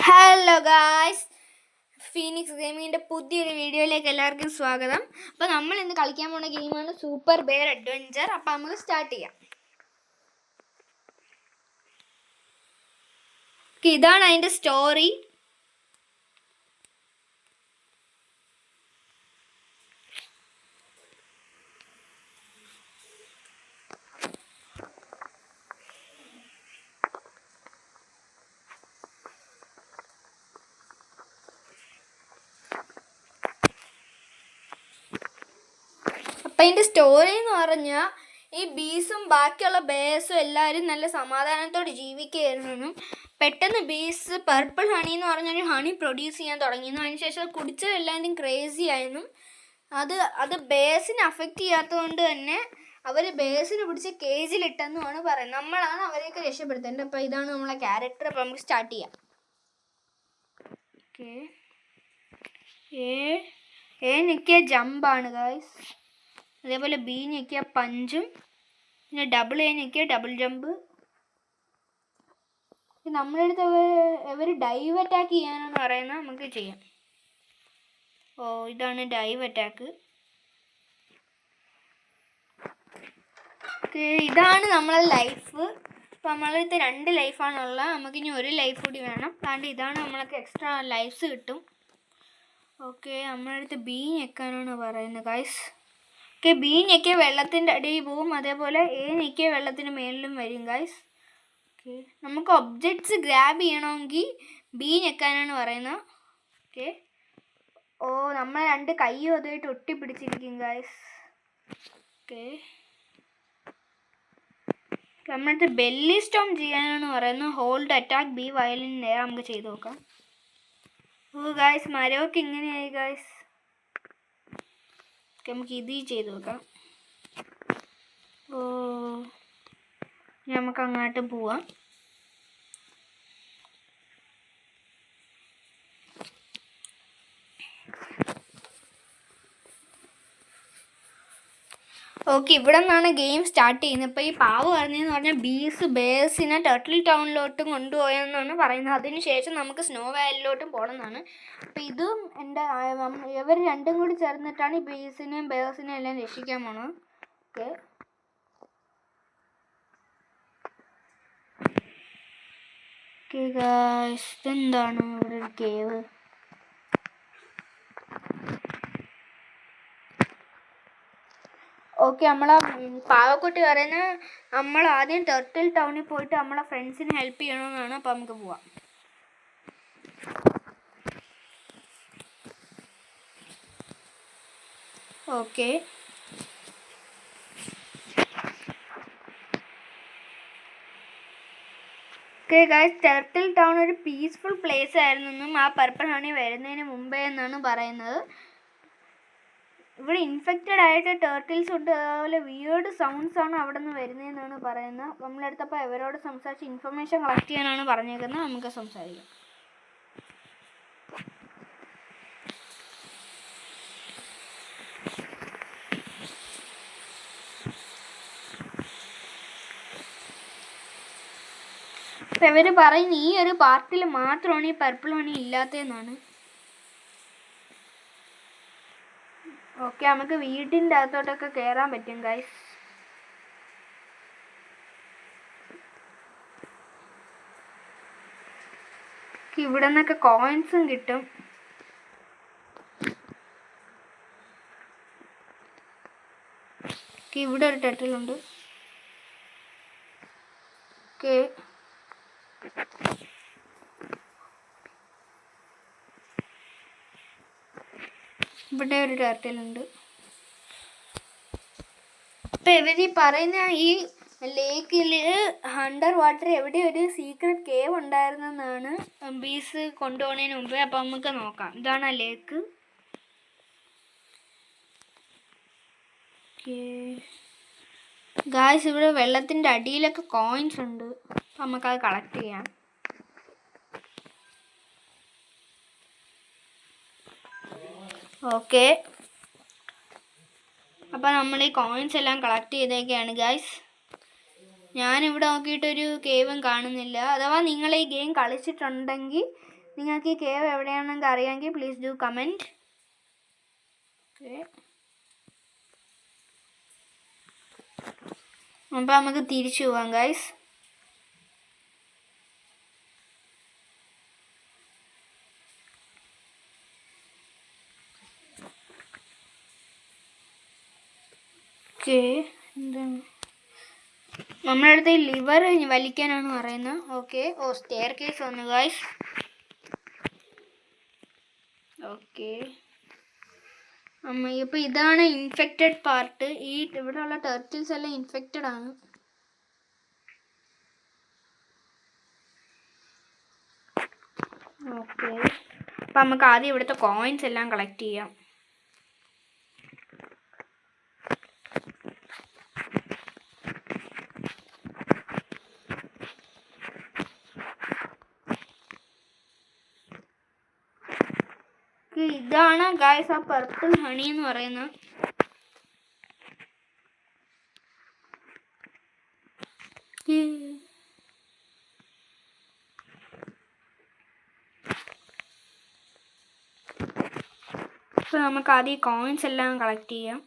Hello guys, Phoenix ഗെയിമിങ്ങിൻ്റെ പുതിയൊരു വീഡിയോയിലേക്ക് എല്ലാവർക്കും സ്വാഗതം. അപ്പോൾ നമ്മൾ ഇന്ന് കളിക്കാൻ പോകുന്ന ഗെയിമാണ് സൂപ്പർ ബെയർ അഡ്വഞ്ചർ. അപ്പോൾ നമുക്ക് സ്റ്റാർട്ട് ചെയ്യാം. ഇതാണ് അതിൻ്റെ സ്റ്റോറി. അപ്പം അതിൻ്റെ സ്റ്റോറി എന്ന് പറഞ്ഞാൽ ഈ ബീസും ബാക്കിയുള്ള ബേസും എല്ലാവരും നല്ല സമാധാനത്തോടെ ജീവിക്കുകയായിരുന്നു. പെട്ടെന്ന് ബീസ് പർപ്പിൾ ഹണി എന്ന് പറഞ്ഞൊരു ഹണി പ്രൊഡ്യൂസ് ചെയ്യാൻ തുടങ്ങിയിരുന്നു. അതിനുശേഷം അത് കുടിച്ചതെല്ലാവരും ക്രേസി ആയിരുന്നു. അത് ബേസിനെ അഫക്റ്റ് ചെയ്യാത്തതുകൊണ്ട് തന്നെ അവർ ബേസിനെ പിടിച്ച് കേജിലിട്ടെന്നുമാണ് പറയുന്നത്. നമ്മളാണ് അവരെയൊക്കെ രക്ഷപ്പെടുത്തേണ്ടത്. അപ്പോൾ ഇതാണ് നമ്മളെ ക്യാരക്ടർ. അപ്പോൾ നമുക്ക് സ്റ്റാർട്ട് ചെയ്യാം. ഓക്കെ, എ ഞെക്കിയ ജമ്പാണ് ഗായ്സ്. അതേപോലെ ബി ഞെക്കിയ പഞ്ചും, പിന്നെ ഡബിൾ എ ഞെക്കിയ ഡബിൾ ജമ്പ്. നമ്മുടെ അടുത്ത് ഇവർ ഡൈവ് അറ്റാക്ക് ചെയ്യാനാണ് പറയുന്നത്. നമുക്ക് ചെയ്യാം. ഇതാണ് ഡൈവ് അറ്റാക്ക്. ഇതാണ് നമ്മളെ ലൈഫ്. അപ്പോൾ നമ്മളടുത്ത് 2 ലൈഫാണുള്ളത്. നമുക്കിനി 1 ലൈഫ് കൂടി വേണം. അതുകൊണ്ട് ഇതാണ് നമ്മൾക്ക് എക്സ്ട്രാ ലൈഫ്സ് കിട്ടും. ഓക്കെ, നമ്മളടുത്ത് ബി ഞെക്കാനാണ് പറയുന്നത് ഗൈസ്. ഓക്കെ, ബി ഞെക്കിയ വെള്ളത്തിൻ്റെ അടിയിൽ പോവും. അതേപോലെ എ ഞെക്കിയ വെള്ളത്തിന് മേളിലും വരും ഗൈസ്. ഓക്കെ, നമുക്ക് ഒബ്ജക്ട്സ് ഗ്രാബ് ചെയ്യണമെങ്കിൽ ബി ഞെക്കാനാണ് പറയുന്നത്. ഓക്കെ, നമ്മൾ 2 കൈയും അതുമായിട്ട് ഒട്ടിപ്പിടിച്ചിരിക്കും ഗൈസ്. ഓക്കെ, നമ്മളടുത്ത് ബെല്ലി സ്റ്റോം ചെയ്യാനാണ് പറയുന്നത്. ഹോൾഡ് അറ്റാക്ക് ബി വയലിൻ നേരെ നമുക്ക് ചെയ്ത് നോക്കാം. ഗായ്സ്, മരമൊക്കെ ഇങ്ങനെയായി ഗായ്സ്. നമുക്ക് ഇത് ചെയ്ത് നോക്കാം. നമുക്ക് അങ്ങോട്ട് പോവാം. ഓക്കെ, ഇവിടെ നിന്നാണ് ഗെയിം സ്റ്റാർട്ട് ചെയ്യുന്നത്. ഇപ്പോൾ ഈ പാവ് പറഞ്ഞതെന്ന് പറഞ്ഞാൽ ബേസിനെ ടർട്ടിൽ ടൗണിലോട്ടും കൊണ്ടുപോയെന്നാണ് പറയുന്നത്. അതിനുശേഷം നമുക്ക് സ്നോ വാലിലോട്ടും പോകണമെന്നാണ്. അപ്പോൾ ഇതും ഇവർ 2 കൂടി ചേർന്നിട്ടാണ് ഈ ബേസിനെയും ബേസിനെയും എല്ലാം രക്ഷിക്കാൻ പോണത്. ഓക്കെ ഗായ്സ്, ഇതെന്താണ് ഇവിടെ ഒരു കേവ്? ഓക്കെ, നമ്മളെ പാവക്കുട്ടി പറയുന്നത് നമ്മൾ ആദ്യം ടർട്ടിൽ ടൗണിൽ പോയിട്ട് നമ്മളെ ഫ്രണ്ട്സിനെ ഹെൽപ്പ് ചെയ്യണമെന്നാണ്. അപ്പോൾ നമുക്ക് പോവാം. ഓക്കെ, ഗൈസ്, ടർട്ടിൽ ടൗൺ ഒരു പീസ്ഫുൾ പ്ലേസ് ആയിരുന്നെന്നും ആ പർപ്പിൾ ഹണി വരുന്നതിന് മുമ്പേ എന്നാണ് പറയുന്നത്. ഇവിടെ ഇൻഫെക്റ്റഡ് ആയിട്ട് ടേർട്ടിൽസ് ഉണ്ട്. അതുപോലെ വിയേർഡ് സൗണ്ട്സ് ആണ് അവിടെ നിന്ന് വരുന്നതെന്നാണ് പറയുന്നത്. നമ്മളെടുത്തപ്പോൾ ഇവരോട് സംസാരിച്ച് ഇൻഫർമേഷൻ കളക്ട് ചെയ്യാനാണ് പറഞ്ഞേക്കുന്നത്. നമുക്ക് സംസാരിക്കാം. അപ്പം ഇവർ പറയുന്നത് ഈ ഒരു പാർട്ടിൽ മാത്രമാണ് ഈ പർപ്പിൾ ഹണി ഇല്ലാത്തതെന്നാണ്. ഓക്കെ, നമുക്ക് വീട്ടിൻ്റെ അകത്തോട്ടൊക്കെ കയറാൻ പറ്റും ഗൈസ്. ഇവിടെ നിന്നൊക്കെ കോയിൻസും കിട്ടും. ഇവിടെ ഒരു ടർട്ടിലുണ്ട്. ഓക്കെ, ഇവിടെ ഒരു ടർട്ടിലുണ്ട്. അപ്പം ഇവർ പറയുന്ന ഈ ലേക്കിൽ അണ്ടർ വാട്ടർ എവിടെ ഒരു സീക്രട്ട് കേവ് ഉണ്ടായിരുന്നെന്നാണ് ബീസ് കൊണ്ടുപോകുന്നതിന് മുമ്പേ. അപ്പം നമുക്ക് നോക്കാം. ഇതാണ് ആ ലേക്ക്. ഗായ്സ്, ഇവിടെ വെള്ളത്തിൻ്റെ അടിയിലൊക്കെ കോയിൻസ് ഉണ്ട്. അപ്പം നമുക്കത് കളക്ട് ചെയ്യാം. ഓക്കെ, അപ്പോൾ നമ്മൾ ഈ കോയിൻസ് എല്ലാം കളക്ട് ചെയ്തേക്കാണ് ഗായ്സ്. ഞാനിവിടെ നോക്കിയിട്ടൊരു കേവും കാണുന്നില്ല. അഥവാ നിങ്ങൾ ഈ ഗെയിം കളിച്ചിട്ടുണ്ടെങ്കിൽ നിങ്ങൾക്ക് ഈ കേവ് എവിടെയാണെന്ന് അറിയാമെങ്കിൽ പ്ലീസ് ഡു കമൻറ്റ്. ഓക്കെ, അപ്പോൾ നമുക്ക് തിരിച്ചു പോവാം ഗൈസ്. ഓക്കെ, എന്താണ് നമ്മുടെ അടുത്ത് ലിവർ വലിക്കാനാണ് പറയുന്നത്. ഓക്കെ, സ്റ്റെയർ കേസ് വന്നു ഗൈസ്. ഓക്കെ, ഇപ്പോൾ ഇതാണ് ഇൻഫെക്റ്റഡ് പാർട്ട്. ഇവിടെയുള്ള ടർട്ടിൽസ് എല്ലാം ഇൻഫെക്റ്റഡ് ആണ്. ഓക്കെ, അപ്പം നമുക്ക് ആദ്യം ഇവിടുത്തെ കോയിൻസ് എല്ലാം കളക്ട് ചെയ്യാം. ഇതാണ് ഗൈസ് ആ പർപ്പിൾ ഹണി എന്ന് പറയുന്നത്. അപ്പോൾ നമുക്ക് ആദ്യം കോയിൻസ് എല്ലാം കളക്ട് ചെയ്യാം.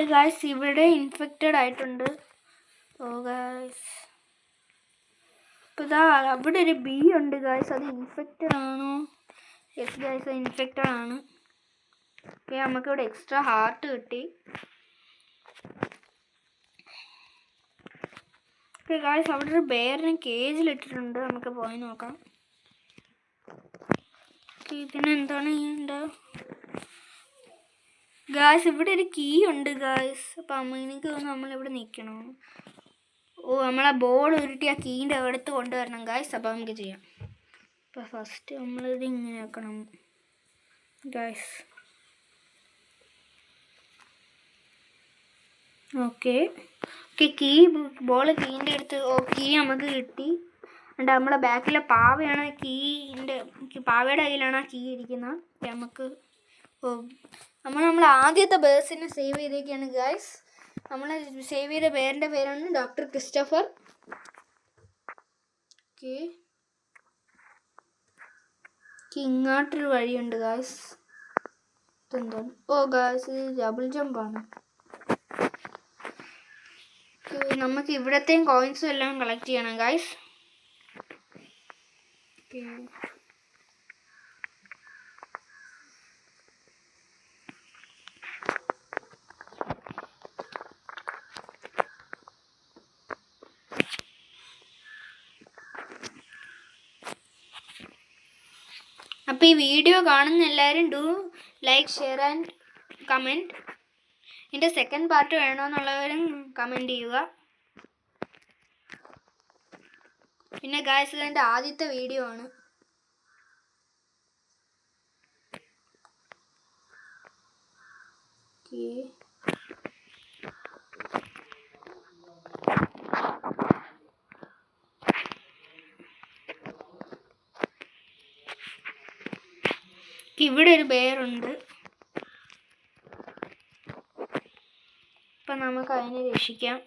ഗൈസ് ഇവിടെ ഇൻഫെക്റ്റഡ് ആയിട്ടുണ്ട്. ഓ ഗൈസ്, അപ്പോൾ ഇതാ അവിടെ ഒരു ബി ഉണ്ട് ഗൈസ്. അത് ഇൻഫെക്റ്റഡ് ആണോ? യെസ് ഗൈസ്, അത് ഇൻഫെക്റ്റഡ് ആണ്. ഓക്കെ, നമുക്കിവിടെ എക്സ്ട്രാ ഹാർട്ട് കിട്ടി. ഓക്കെ ഗൈസ്, അവിടെ ഒരു ബെയറിനെ കേജിലിട്ടിട്ടുണ്ട്. നമുക്ക് പോയി നോക്കാം. ഇതിനെന്താണ് ചെയ്യേണ്ടത്? ഗായ്സ് ഇവിടെ ഒരു കീ ഉണ്ട് ഗായ്സ്. അപ്പം എനിക്ക് തോന്നുന്നു നമ്മളിവിടെ നിൽക്കണം. നമ്മളെ ബോൾ ഉരുട്ടി ആ കീൻ്റെ അടുത്ത് കൊണ്ടുവരണം ഗായ്സ്. അപ്പം നമുക്ക് ചെയ്യാം. അപ്പം ഫസ്റ്റ് നമ്മളിത് ഇങ്ങനെ ആക്കണം ഗായ്സ്. ഓക്കെ, കീ ബോൾ കീൻ്റെ അടുത്ത് കീ നമുക്ക് കിട്ടി. എന്നിട്ട് നമ്മളെ ബാക്കിലെ പാവയാണ് പാവയുടെ കയ്യിലാണ് ആ കീ ഇരിക്കുന്നത്. നമുക്ക് നമ്മൾ ആദ്യത്തെ ബേഴ്സിനെ സേവ് ചെയ്തേക്കാണ് ഗൈസ്. നമ്മൾ സേവ് ചെയ്ത പേരിൻ്റെ പേരാണ് ഡോക്ടർ ക്രിസ്റ്റഫർ. ഓക്കെ, ഇങ്ങോട്ടൊരു വഴിയുണ്ട് ഗൈസ്. ഇതെന്താണ്? ഗൈസ്, ഇത് ഡബിൾ ജമ്പാണ്. നമുക്ക് ഇവിടത്തെയും കോയിൻസും എല്ലാം കളക്ട് ചെയ്യണം ഗൈസ്. ഓക്കെ, അപ്പോൾ ഈ വീഡിയോ കാണുന്ന എല്ലാവരും do like, share and comment. ഇതിൻ്റെ സെക്കൻഡ് പാർട്ട് വേണമെന്നുള്ളവരും കമൻറ്റ് ചെയ്യുക. പിന്നെ ഗായ്സ്, ഇതിൻ്റെ ആദ്യത്തെ വീഡിയോ ആണ്. ഇവിടെ ഒരു ബെയറുണ്ട്. അപ്പം നമുക്ക് അതിനെ രക്ഷിക്കാം.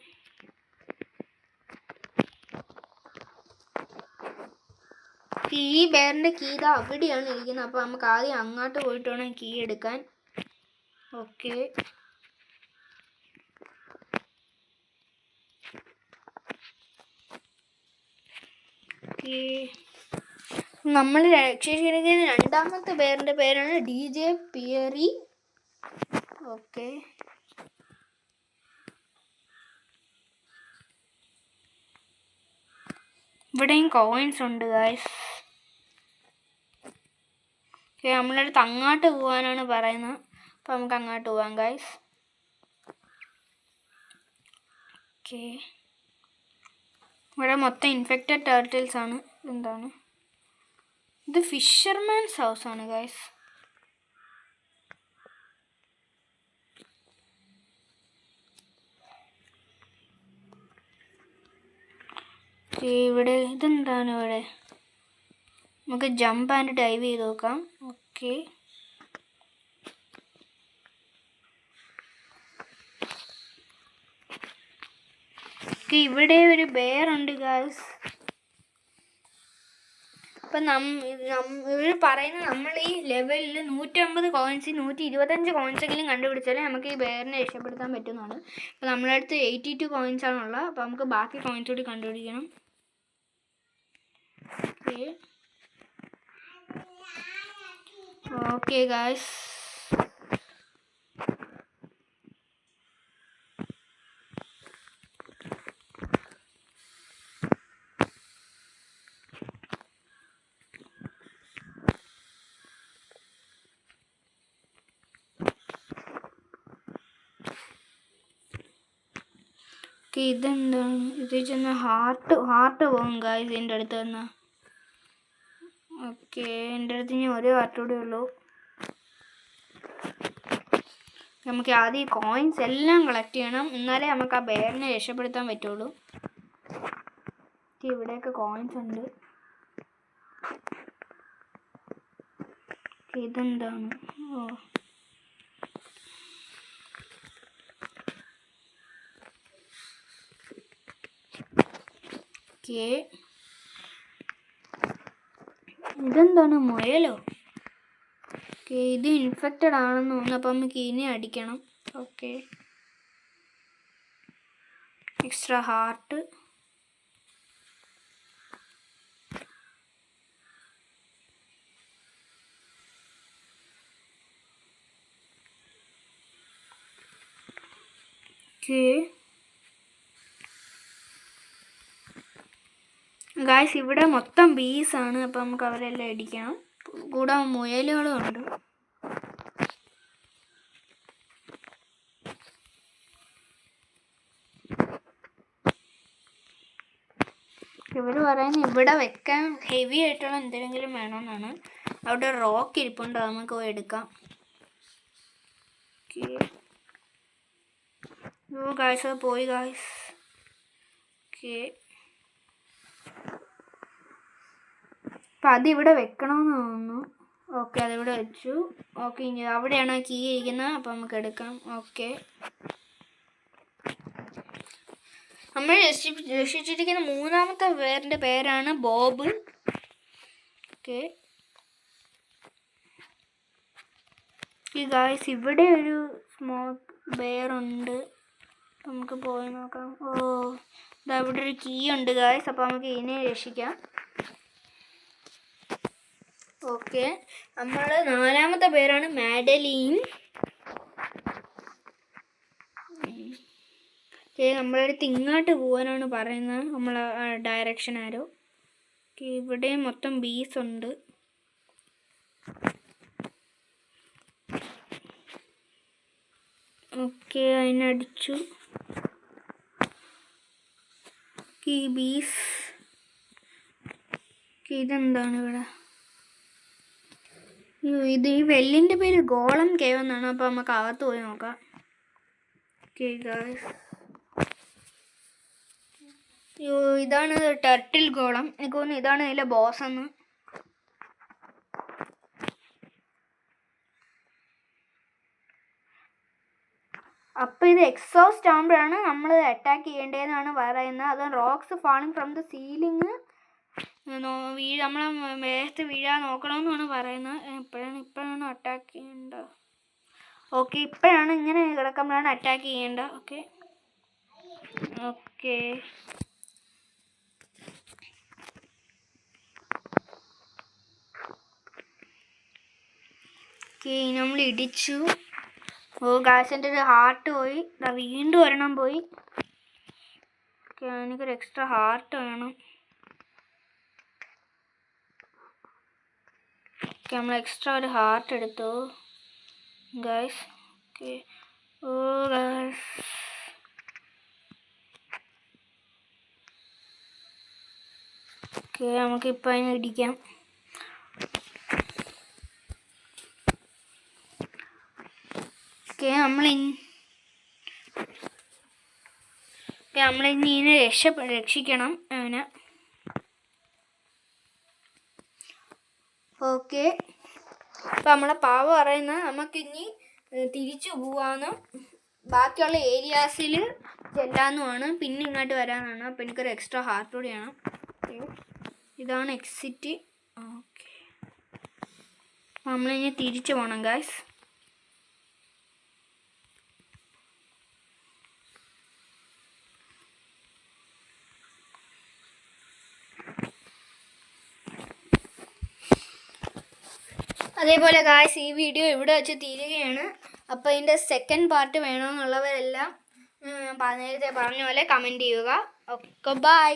ഈ ബെയറിൻ്റെ കീ ഇതാ അവിടെയാണ് ഇരിക്കുന്നത്. അപ്പോൾ നമുക്ക് ആദ്യം അങ്ങോട്ട് പോയിട്ട് വേണം കീ എടുക്കാൻ. ഓക്കെ, നമ്മൾ രക്ഷിച്ചിരിക്കുന്ന രണ്ടാമത്തെ ബെയറിൻ്റെ പേരാണ് DJ പിയറി. ഓക്കെ, ഇവിടെയും കോയിൻസ് ഉണ്ട് ഗായ്സ്. ഓക്കെ, നമ്മളടുത്ത് അങ്ങോട്ട് പോകാനാണ് പറയുന്നത്. അപ്പോൾ നമുക്ക് അങ്ങോട്ട് പോവാം ഗായ്സ്. ഓക്കെ, ഇവിടെ മൊത്തം ഇൻഫെക്റ്റഡ് ടർട്ടിൽസ് ആണ്. എന്താണ് ഇത്? ഫിഷർമാൻസ് ഹൗസ് ആണ് ഗായ്സ്. ഇവിടെ ഇതെന്താണ് ഇവിടെ? നമുക്ക് ജമ്പ് ആൻഡ് ഡൈവ് ചെയ്ത് നോക്കാം. ഓക്കെ, ഇവിടെ ഒരു ബെയർ ഉണ്ട് ഗായ്സ്. അപ്പം ഇവർ പറയുന്നത് നമ്മൾ ഈ ലെവലിൽ 150 കോയിൻസ് 125 കോയിൻസെങ്കിലും കണ്ടുപിടിച്ചാലേ നമുക്ക് ഈ ബെയറിനെ രക്ഷപ്പെടുത്താൻ പറ്റുന്നതാണ്. അപ്പോൾ നമ്മുടെ അടുത്ത് 82 കോയിൻസ് ആണുള്ളത്. അപ്പോൾ നമുക്ക് ബാക്കി കോയിൻസ് കൂടി കണ്ടുപിടിക്കണം. ഓക്കെ ഗായ്സ്, ഇതെന്താണ്? ഇത് ചെന്ന് ഹാർട്ട് പോകും ഗായ്സ് എൻ്റെ അടുത്ത് വന്നാൽ. ഓക്കെ, എൻ്റെ അടുത്ത് ഇനി ഒരു ഹാർട്ട് കൂടെ ഉള്ളൂ. നമുക്ക് ആദ്യം ഈ കോയിൻസ് എല്ലാം കളക്ട് ചെയ്യണം, എന്നാലേ നമുക്ക് ആ ബെയറിനെ രക്ഷപ്പെടുത്താൻ പറ്റുള്ളൂ. ഇവിടെയൊക്കെ കോയിൻസ് ഉണ്ട്. ഇതെന്താണ്? ഓ, ഇതെന്താണ്? മുയലോ? ഇത് ഇൻഫെക്റ്റഡ് ആണെന്ന് തോന്നുന്നു. അപ്പം നമുക്ക് ഇനി അടിക്കണം. Okay, extra heart. ഗായ്സ്, ഇവിടെ മൊത്തം ബീസാണ്. അപ്പം നമുക്ക് അവരെല്ലാം അടിക്കണം. കൂടാതെ മുയലുകളും ഉണ്ട്. ഇവർ പറയുന്നത് ഇവിടെ വെക്കാൻ ഹെവി ആയിട്ടുള്ള എന്തെങ്കിലും വേണമെന്നാണ്. അവിടെ റോക്ക് ഇരിപ്പുണ്ട്, നമുക്ക് പോയി എടുക്കാം. ഗായ്സ്, അത് പോയി ഗായ്സ്. ഓക്കെ, അപ്പം അതിവിടെ വെക്കണമെന്ന് തോന്നുന്നു. ഓക്കെ, അതിവിടെ വെച്ചു. ഓക്കെ, ഇനി അവിടെയാണ് കീ ഇരിക്കുന്നത്. അപ്പം നമുക്ക് എടുക്കാം. ഓക്കെ, നമ്മൾ രക്ഷിച്ചിരിക്കുന്ന മൂന്നാമത്തെ ബെയറിൻ്റെ പേരാണ് ബോബ്. ഓക്കെ, ഈ ഗായ്സ് ഇവിടെ ഒരു സ്മോക്ക് ബെയർ ഉണ്ട്. നമുക്ക് പോയി നോക്കാം. ഓ, ഇതാ ഇവിടെ ഒരു കീ ഉണ്ട് ഗായ്സ്. അപ്പോൾ നമുക്ക് ഇതിനെ രക്ഷിക്കാം. ഓക്കെ, നമ്മൾ നാലാമത്തെ പേരാണ് മാഡലീൻ. നമ്മുടെ അടുത്ത് ഇങ്ങോട്ട് പോകാനാണ് പറയുന്നത്, നമ്മൾ ഡയറക്ഷൻ ആരോ. ഇവിടെ മൊത്തം ബീസ് ഉണ്ട്. ഓക്കെ, അതിനടിച്ചു. ബീസ്. ഇതെന്താണ് ഇവിടെ? ഇത് ഈ വെല്ലിൻ്റെ പേര് ഗോളം കേവ് എന്നാണ്. അപ്പോൾ നമുക്ക് അകത്ത് പോയി നോക്കാം. ഓക്കെ ഗായ്സ്, ഇതാണ് ടർട്ടിൽ ഗോളം. എനിക്ക് തോന്നുന്നു ഇതാണ് ഇതിലെ ബോസ് എന്ന്. അപ്പോൾ ഇത് എക്സോസ്റ്റ് ആകുമ്പോഴാണ് നമ്മൾ അറ്റാക്ക് ചെയ്യേണ്ടതെന്നാണ് പറയുന്നത്. അത് rocks falling from the ceiling നമ്മളെ മേത്ത് വീഴാൻ നോക്കണമെന്നാണ് പറയുന്നത്. ഇപ്പോഴാണ് അറ്റാക്ക് ചെയ്യേണ്ടത്. ഓക്കെ, ഇപ്പോഴാണ് ഇങ്ങനെ കിടക്കുമ്പോഴാണ് അറ്റാക്ക് ചെയ്യേണ്ടത്. ഓക്കെ, ഓക്കെ, നമ്മൾ ഇടിച്ചു. ഓ ഗായ്സിൻ്റെ ഒരു ഹാർട്ട് പോയി. വീണ്ടും ഒരെണ്ണം പോയി. ഓക്കെ, എനിക്കൊരു എക്സ്ട്രാ ഹാർട്ട് വേണം. ഓക്കെ, നമ്മൾ എക്സ്ട്രാ ഒരു ഹാർട്ട് എടുത്തു ഗായ്സ്. ഓക്കെ, ഓ ഗായ്സ്, ഓക്കെ, നമുക്കിപ്പോൾ അതിന് ഇടിക്കാം. ഓക്കെ, നമ്മളിനി ഇതിനെ രക്ഷിക്കണം അവനെ. ഓക്കെ, ഇപ്പം നമ്മളെ പാവ പറയുന്നത് നമുക്കിനി തിരിച്ചു പോവാന്ന്, ബാക്കിയുള്ള ഏരിയാസിൽ ചെല്ലാന്നുമാണ്, പിന്നെ ഇങ്ങോട്ട് വരാനാണ്. അപ്പോൾ എനിക്കൊരു എക്സ്ട്രാ ഹാർട്ട് കൂടി വേണം. ഇതാണ് എക്സിറ്റ്. ഓക്കെ, നമ്മളിനി തിരിച്ചു പോകണം ഗായ്സ്. അതേപോലെ ഗായ്സ് ഈ വീഡിയോ ഇവിടെ വെച്ച് തീരുകയാണ്. അപ്പോൾ ഇതിൻ്റെ സെക്കൻഡ് പാർട്ട് വേണമെന്നുള്ളവരെല്ലാം നേരത്തെ പറഞ്ഞ പോലെ കമൻറ്റ് ചെയ്യുക. Okay, by.